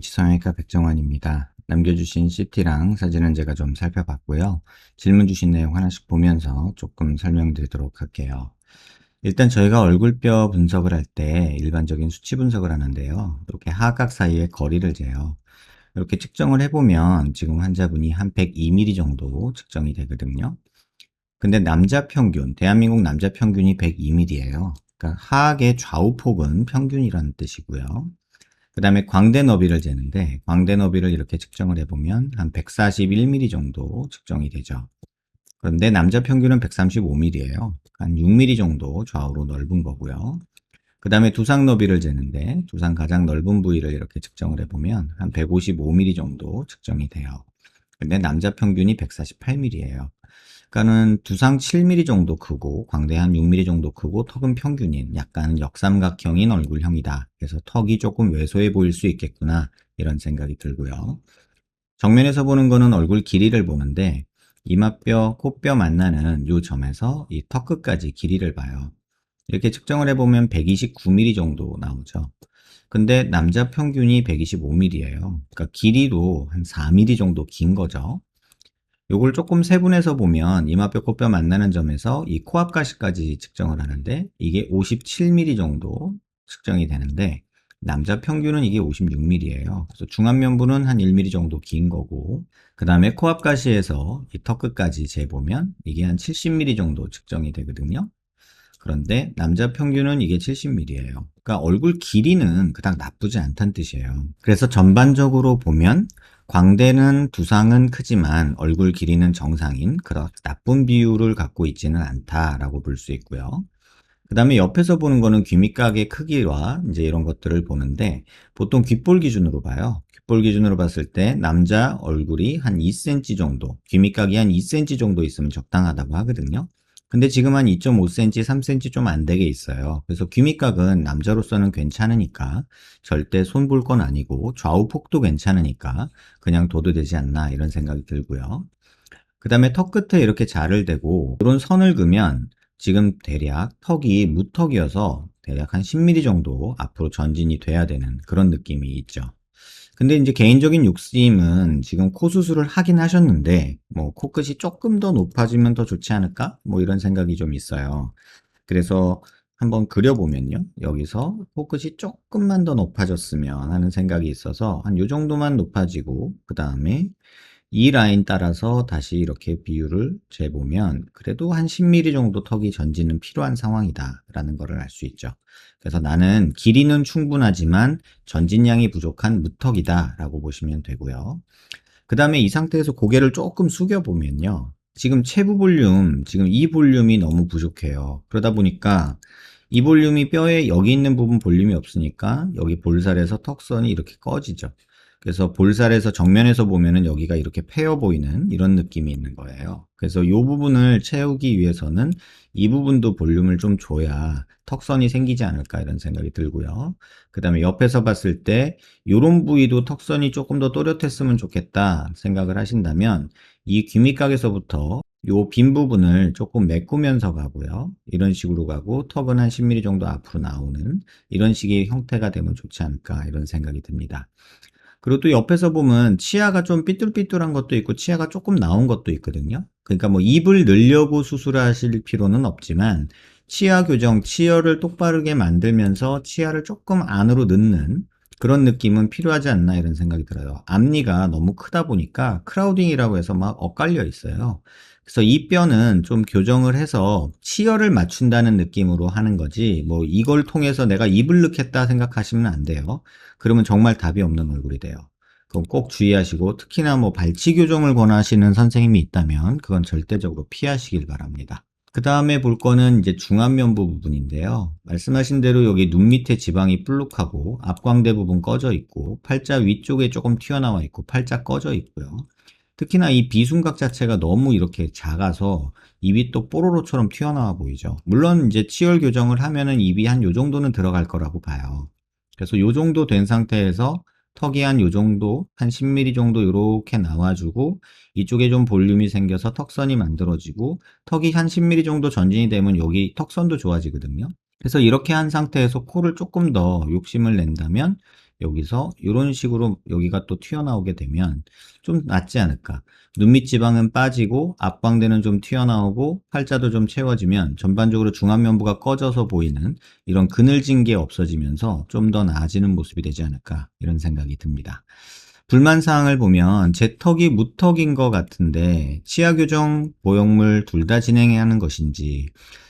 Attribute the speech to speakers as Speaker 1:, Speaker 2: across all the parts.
Speaker 1: H성형외과 백정환입니다. 남겨주신 CT랑 사진은 제가 좀 살펴봤고요. 질문 주신 내용 하나씩 보면서 조금 설명드리도록 할게요. 일단 저희가 얼굴뼈 분석을 할 때 일반적인 수치 분석을 하는데요. 이렇게 하각 사이의 거리를 재요. 이렇게 측정을 해보면 지금 환자분이 한 102mm 정도 측정이 되거든요. 근데 남자 평균, 대한민국 남자 평균이 102mm예요. 그러니까 하악의 좌우폭은 평균이라는 뜻이고요. 그 다음에 광대 너비를 재는데 광대 너비를 이렇게 측정을 해보면 한 141mm 정도 측정이 되죠. 그런데 남자 평균은 135mm예요. 한 6mm 정도 좌우로 넓은 거고요. 그 다음에 두상 너비를 재는데 두상 가장 넓은 부위를 이렇게 측정을 해보면 한 155mm 정도 측정이 돼요. 근데 남자 평균이 148mm예요. 그러니까는 두상 7mm 정도 크고 광대 한 6mm 정도 크고 턱은 평균인 약간 역삼각형인 얼굴형이다. 그래서 턱이 조금 왜소해 보일 수 있겠구나 이런 생각이 들고요. 정면에서 보는 거는 얼굴 길이를 보는데 이마뼈, 코뼈 만나는 이 점에서 이 턱 끝까지 길이를 봐요. 이렇게 측정을 해보면 129mm 정도 나오죠. 근데 남자 평균이 125mm예요. 그러니까 길이도 한 4mm 정도 긴 거죠. 요걸 조금 세분해서 보면 이마뼈 코뼈 만나는 점에서 이 코앞 가시까지 측정을 하는데 이게 57mm 정도 측정이 되는데 남자 평균은 이게 56mm예요. 그래서 중안면부는 한 1mm 정도 긴 거고 그 다음에 코앞 가시에서 이 턱 끝까지 재보면 이게 한 70mm 정도 측정이 되거든요. 그런데 남자 평균은 이게 70mm예요. 그러니까 얼굴 길이는 그닥 나쁘지 않다는 뜻이에요. 그래서 전반적으로 보면 광대는 두상은 크지만 얼굴 길이는 정상인 그런 나쁜 비율을 갖고 있지는 않다라고 볼 수 있고요. 그 다음에 옆에서 보는 거는 귀밑각의 크기와 이제 이런 것들을 보는데 보통 귓볼 기준으로 봐요. 귓볼 기준으로 봤을 때 남자 얼굴이 한 2cm 정도, 귀밑각이 한 2cm 정도 있으면 적당하다고 하거든요. 근데 지금 한 2.5cm, 3cm 좀 안 되게 있어요. 그래서 귀밑각은 남자로서는 괜찮으니까 절대 손 볼 건 아니고 좌우 폭도 괜찮으니까 그냥 둬도 되지 않나 이런 생각이 들고요. 그 다음에 턱 끝에 이렇게 자를 대고 이런 선을 그으면 지금 대략 턱이 무턱이어서 대략 한 10mm 정도 앞으로 전진이 돼야 되는 그런 느낌이 있죠. 근데 이제 개인적인 욕심은 지금 코 수술을 하긴 하셨는데 뭐 코끝이 조금 더 높아지면 더 좋지 않을까? 뭐 이런 생각이 좀 있어요. 그래서 한번 그려보면요. 여기서 코끝이 조금만 더 높아졌으면 하는 생각이 있어서 한 요 정도만 높아지고 그 다음에 이 라인 따라서 다시 이렇게 비율을 재보면 그래도 한 10mm 정도 턱이 전진은 필요한 상황이다 라는 것을 알 수 있죠. 그래서 나는 길이는 충분하지만 전진량이 부족한 무턱이다 라고 보시면 되고요. 그 다음에 이 상태에서 고개를 조금 숙여 보면요. 지금 체부 볼륨, 지금 이 볼륨이 너무 부족해요. 그러다 보니까 이 볼륨이 뼈에 여기 있는 부분 볼륨이 없으니까 여기 볼살에서 턱선이 이렇게 꺼지죠. 그래서 볼살에서 정면에서 보면은 여기가 이렇게 패여 보이는 이런 느낌이 있는 거예요. 그래서 이 부분을 채우기 위해서는 이 부분도 볼륨을 좀 줘야 턱선이 생기지 않을까 이런 생각이 들고요. 그 다음에 옆에서 봤을 때 이런 부위도 턱선이 조금 더 또렷했으면 좋겠다 생각을 하신다면 이 귀밑각에서부터 요 빈 부분을 조금 메꾸면서 가고요. 이런 식으로 가고 턱은 한 10mm 정도 앞으로 나오는 이런 식의 형태가 되면 좋지 않을까 이런 생각이 듭니다. 그리고 또 옆에서 보면 치아가 좀 삐뚤삐뚤한 것도 있고 치아가 조금 나온 것도 있거든요. 그러니까 뭐 입을 늘려고 수술하실 필요는 없지만 치아 교정, 치열을 똑바르게 만들면서 치아를 조금 안으로 넣는 그런 느낌은 필요하지 않나 이런 생각이 들어요. 앞니가 너무 크다 보니까 크라우딩이라고 해서 막 엇갈려 있어요. 그래서 이 뼈는 좀 교정을 해서 치열을 맞춘다는 느낌으로 하는 거지 뭐 이걸 통해서 내가 입을 넣겠다 생각하시면 안 돼요. 그러면 정말 답이 없는 얼굴이 돼요. 그건 꼭 주의하시고 특히나 뭐 발치 교정을 권하시는 선생님이 있다면 그건 절대적으로 피하시길 바랍니다. 그 다음에 볼 거는 이제 중안면부 부분인데요. 말씀하신 대로 여기 눈 밑에 지방이 볼록하고 앞광대 부분 꺼져 있고 팔자 위쪽에 조금 튀어나와 있고 팔자 꺼져 있고요. 특히나 이 비순각 자체가 너무 이렇게 작아서 입이 또 뽀로로처럼 튀어나와 보이죠. 물론 이제 치열 교정을 하면은 입이 한 요 정도는 들어갈 거라고 봐요. 그래서 요 정도 된 상태에서 턱이 한 요 정도, 한 10mm 정도 이렇게 나와주고 이쪽에 좀 볼륨이 생겨서 턱선이 만들어지고 턱이 한 10mm 정도 전진이 되면 여기 턱선도 좋아지거든요. 그래서 이렇게 한 상태에서 코를 조금 더 욕심을 낸다면 여기서 이런 식으로 여기가 또 튀어나오게 되면 좀 낫지 않을까. 눈밑 지방은 빠지고 앞광대는 좀 튀어나오고 팔자도 좀 채워지면 전반적으로 중안면부가 꺼져서 보이는 이런 그늘진 게 없어지면서 좀 더 나아지는 모습이 되지 않을까 이런 생각이 듭니다. 불만사항을 보면 제 턱이 무턱인 것 같은데 치아 교정, 보형물 둘 다 진행해야 하는 것인지,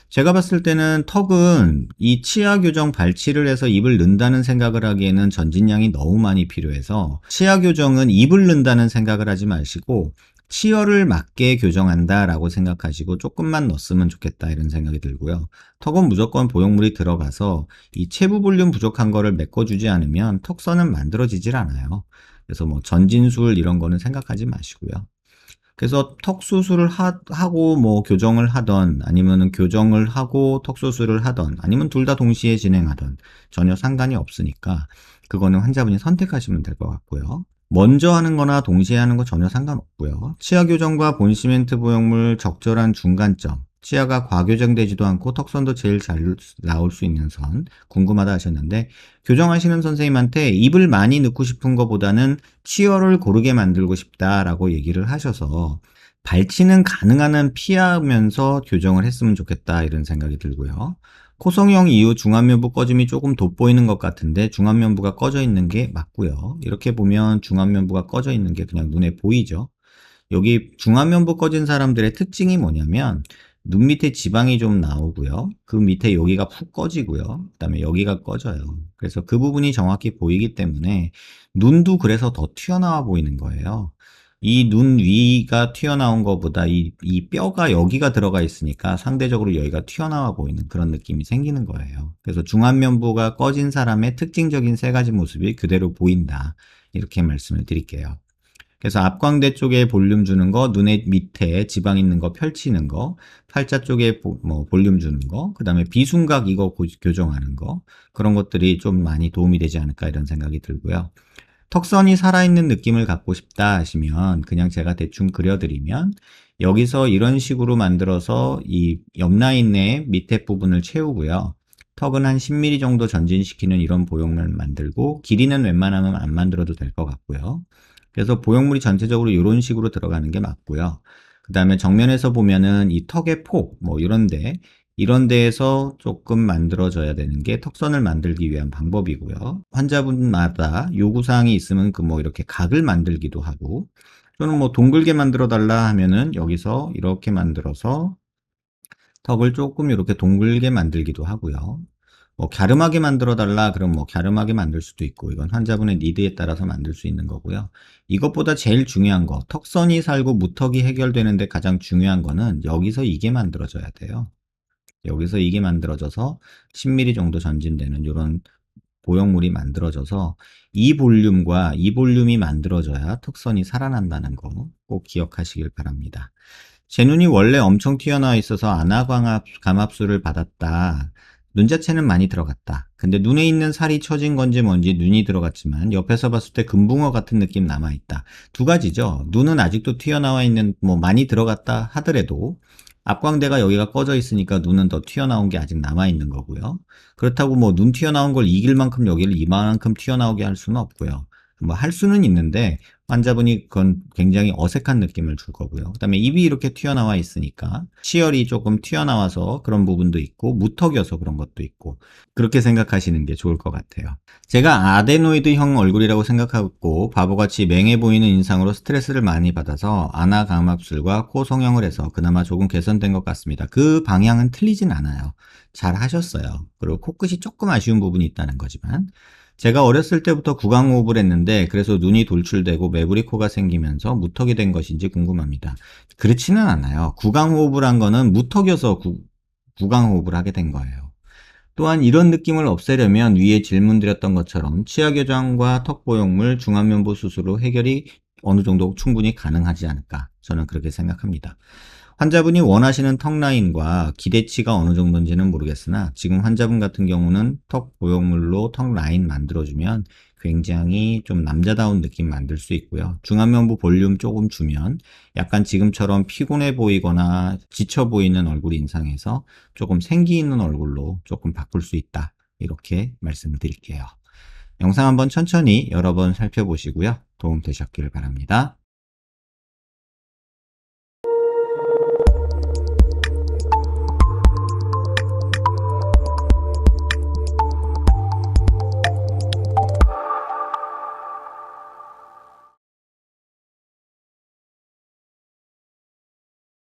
Speaker 1: 제가 봤을 때는 턱은 이 치아 교정 발치를 해서 입을 넣는다는 생각을 하기에는 전진량이 너무 많이 필요해서 치아 교정은 입을 넣는다는 생각을 하지 마시고 치열을 맞게 교정한다라고 생각하시고 조금만 넣었으면 좋겠다 이런 생각이 들고요. 턱은 무조건 보형물이 들어가서 이 체부 볼륨 부족한 거를 메꿔주지 않으면 턱선은 만들어지질 않아요. 그래서 뭐 전진술 이런 거는 생각하지 마시고요. 그래서 턱 수술을 하고 뭐 교정을 하던 아니면은 교정을 하고 턱 수술을 하던 아니면 둘 다 동시에 진행하던 전혀 상관이 없으니까 그거는 환자분이 선택하시면 될 것 같고요. 먼저 하는 거나 동시에 하는 거 전혀 상관없고요. 치아 교정과 본 시멘트 보형물 적절한 중간점, 치아가 과교정되지도 않고 턱선도 제일 잘 나올 수 있는 선, 궁금하다 하셨는데, 교정하시는 선생님한테 입을 많이 넣고 싶은 것보다는 치열을 고르게 만들고 싶다라고 얘기를 하셔서 발치는 가능한 한 피하면서 교정을 했으면 좋겠다 이런 생각이 들고요. 코성형 이후 중안면부 꺼짐이 조금 돋보이는 것 같은데 중안면부가 꺼져 있는 게 맞고요. 이렇게 보면 중안면부가 꺼져 있는 게 그냥 눈에 보이죠. 여기 중안면부 꺼진 사람들의 특징이 뭐냐면 눈 밑에 지방이 좀 나오고요. 그 밑에 여기가 푹 꺼지고요. 그 다음에 여기가 꺼져요. 그래서 그 부분이 정확히 보이기 때문에 눈도 그래서 더 튀어나와 보이는 거예요. 이 눈 위가 튀어나온 것보다 이 뼈가 여기가 들어가 있으니까 상대적으로 여기가 튀어나와 보이는 그런 느낌이 생기는 거예요. 그래서 중안면부가 꺼진 사람의 특징적인 세 가지 모습이 그대로 보인다. 이렇게 말씀을 드릴게요. 그래서 앞광대 쪽에 볼륨 주는 거, 눈의 밑에 지방 있는 거 펼치는 거, 팔자 쪽에 볼륨 주는 거, 그 다음에 비순각 이거 교정하는 거, 그런 것들이 좀 많이 도움이 되지 않을까 이런 생각이 들고요. 턱선이 살아있는 느낌을 갖고 싶다 하시면 그냥 제가 대충 그려드리면 여기서 이런 식으로 만들어서 이 옆라인의 밑에 부분을 채우고요. 턱은 한 10mm 정도 전진시키는 이런 보형물 만들고 길이는 웬만하면 안 만들어도 될 것 같고요. 그래서 보형물이 전체적으로 이런 식으로 들어가는 게 맞고요. 그 다음에 정면에서 보면은 이 턱의 폭, 뭐 이런 데에서 조금 만들어져야 되는 게 턱선을 만들기 위한 방법이고요. 환자분마다 요구사항이 있으면 그 뭐 이렇게 각을 만들기도 하고, 또는 뭐 동글게 만들어 달라 하면은 여기서 이렇게 만들어서 턱을 조금 이렇게 동글게 만들기도 하고요. 뭐 갸름하게 만들어 달라 그럼 뭐 갸름하게 만들 수도 있고, 이건 환자분의 니드에 따라서 만들 수 있는 거고요. 이것보다 제일 중요한 거, 턱선이 살고 무턱이 해결되는데 가장 중요한 거는 여기서 이게 만들어져야 돼요. 여기서 이게 만들어져서 10mm 정도 전진되는 이런 보형물이 만들어져서 이 볼륨과 이 볼륨이 만들어져야 턱선이 살아난다는 거 꼭 기억하시길 바랍니다. 제 눈이 원래 엄청 튀어나와 있어서 안화감압술을 받았다. 눈 자체는 많이 들어갔다. 근데 눈에 있는 살이 처진 건지 뭔지 눈이 들어갔지만 옆에서 봤을 때 금붕어 같은 느낌 남아있다. 두 가지죠. 눈은 아직도 튀어나와 있는, 뭐 많이 들어갔다 하더라도 앞광대가 여기가 꺼져 있으니까 눈은 더 튀어나온 게 아직 남아있는 거고요. 그렇다고 뭐 눈 튀어나온 걸 이길 만큼 여기를 이만큼 튀어나오게 할 수는 없고요. 뭐 할 수는 있는데 환자분이 그건 굉장히 어색한 느낌을 줄 거고요. 그 다음에 입이 이렇게 튀어나와 있으니까 치열이 조금 튀어나와서 그런 부분도 있고 무턱이어서 그런 것도 있고, 그렇게 생각하시는 게 좋을 것 같아요. 제가 아데노이드형 얼굴이라고 생각하고 바보같이 맹해 보이는 인상으로 스트레스를 많이 받아서 안화감압술과 코 성형을 해서 그나마 조금 개선된 것 같습니다. 그 방향은 틀리진 않아요. 잘 하셨어요. 그리고 코끝이 조금 아쉬운 부분이 있다는 거지만, 제가 어렸을 때부터 구강호흡을 했는데 그래서 눈이 돌출되고 매부리 코가 생기면서 무턱이 된 것인지 궁금합니다. 그렇지는 않아요. 구강호흡을 한 거는 무턱이어서 구강호흡을 하게 된 거예요. 또한 이런 느낌을 없애려면 위에 질문 드렸던 것처럼 치아 교정과 턱 보형물, 중안면부 수술로 해결이 어느 정도 충분히 가능하지 않을까, 저는 그렇게 생각합니다. 환자분이 원하시는 턱 라인과 기대치가 어느 정도인지는 모르겠으나 지금 환자분 같은 경우는 턱 보형물로 턱 라인 만들어주면 굉장히 좀 남자다운 느낌 만들 수 있고요. 중안면부 볼륨 조금 주면 약간 지금처럼 피곤해 보이거나 지쳐 보이는 얼굴 인상에서 조금 생기 있는 얼굴로 조금 바꿀 수 있다. 이렇게 말씀을 드릴게요. 영상 한번 천천히 여러 번 살펴보시고요. 도움 되셨길 바랍니다.